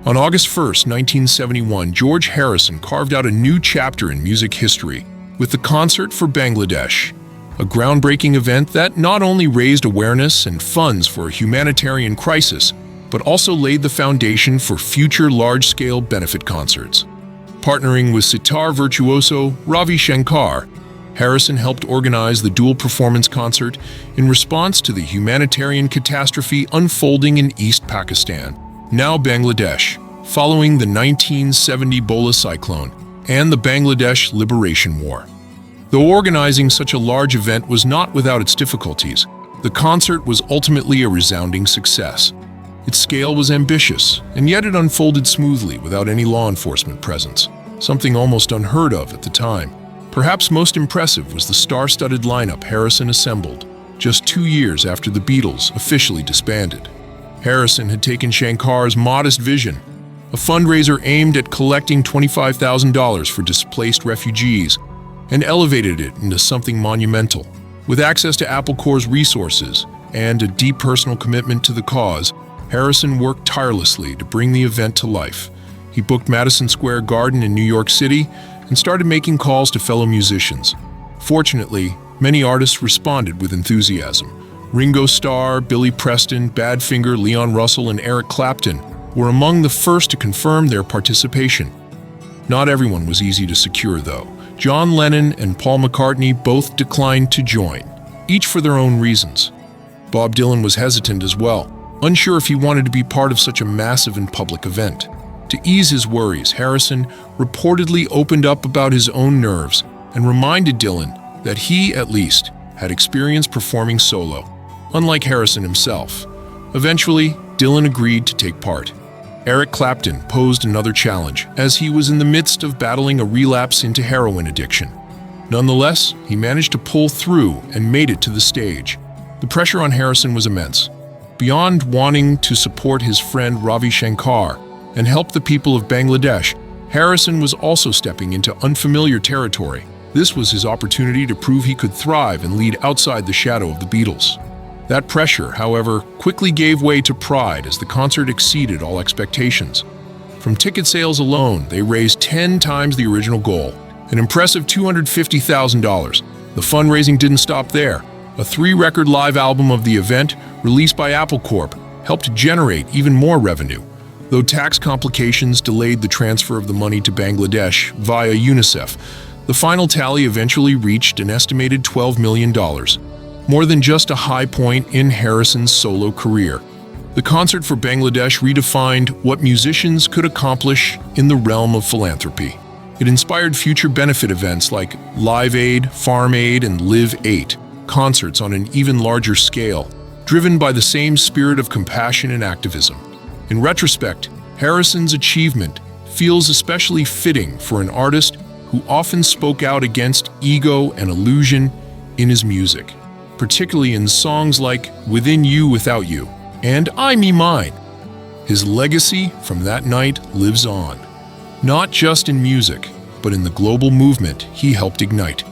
On August 1, 1971, George Harrison carved out a new chapter in music history with the Concert for Bangladesh, a groundbreaking event that not only raised awareness and funds for a humanitarian crisis, but also laid the foundation for future large-scale benefit concerts. Partnering with sitar virtuoso Ravi Shankar, Harrison helped organize the dual performance concert in response to the humanitarian catastrophe unfolding in East Pakistan, now Bangladesh, following the 1970 Bhola cyclone and the Bangladesh Liberation War. Though organizing such a large event was not without its difficulties, the concert was ultimately a resounding success. Its scale was ambitious, and yet it unfolded smoothly without any law enforcement presence, something almost unheard of at the time. Perhaps most impressive was the star-studded lineup Harrison assembled, just 2 years after the Beatles officially disbanded. Harrison had taken Shankar's modest vision, a fundraiser aimed at collecting $25,000 for displaced refugees, and elevated it into something monumental. With access to Apple Corps' resources and a deep personal commitment to the cause, Harrison worked tirelessly to bring the event to life. He booked Madison Square Garden in New York City and started making calls to fellow musicians. Fortunately, many artists responded with enthusiasm. Ringo Starr, Billy Preston, Badfinger, Leon Russell, and Eric Clapton were among the first to confirm their participation. Not everyone was easy to secure, though. John Lennon and Paul McCartney both declined to join, each for their own reasons. Bob Dylan was hesitant as well, unsure if he wanted to be part of such a massive and public event. To ease his worries, Harrison reportedly opened up about his own nerves and reminded Dylan that he, at least, had experience performing solo, unlike Harrison himself. Eventually, Dylan agreed to take part. Eric Clapton posed another challenge, as he was in the midst of battling a relapse into heroin addiction. Nonetheless, he managed to pull through and made it to the stage. The pressure on Harrison was immense. Beyond wanting to support his friend Ravi Shankar and help the people of Bangladesh, Harrison was also stepping into unfamiliar territory. This was his opportunity to prove he could thrive and lead outside the shadow of the Beatles. That pressure, however, quickly gave way to pride as the concert exceeded all expectations. From ticket sales alone, they raised 10 times the original goal, an impressive $250,000. The fundraising didn't stop there. A 3-record live album of the event, released by Apple Corp, helped generate even more revenue. Though tax complications delayed the transfer of the money to Bangladesh via UNICEF, the final tally eventually reached an estimated $12 million. More than just a high point in Harrison's solo career. The Concert for Bangladesh redefined what musicians could accomplish in the realm of philanthropy. It inspired future benefit events like Live Aid, Farm Aid, and Live 8, concerts on an even larger scale, driven by the same spirit of compassion and activism. In retrospect, Harrison's achievement feels especially fitting for an artist who often spoke out against ego and illusion in his music, particularly in songs like Within You Without You and I Me Mine. His legacy from that night lives on, not just in music, but in the global movement he helped ignite.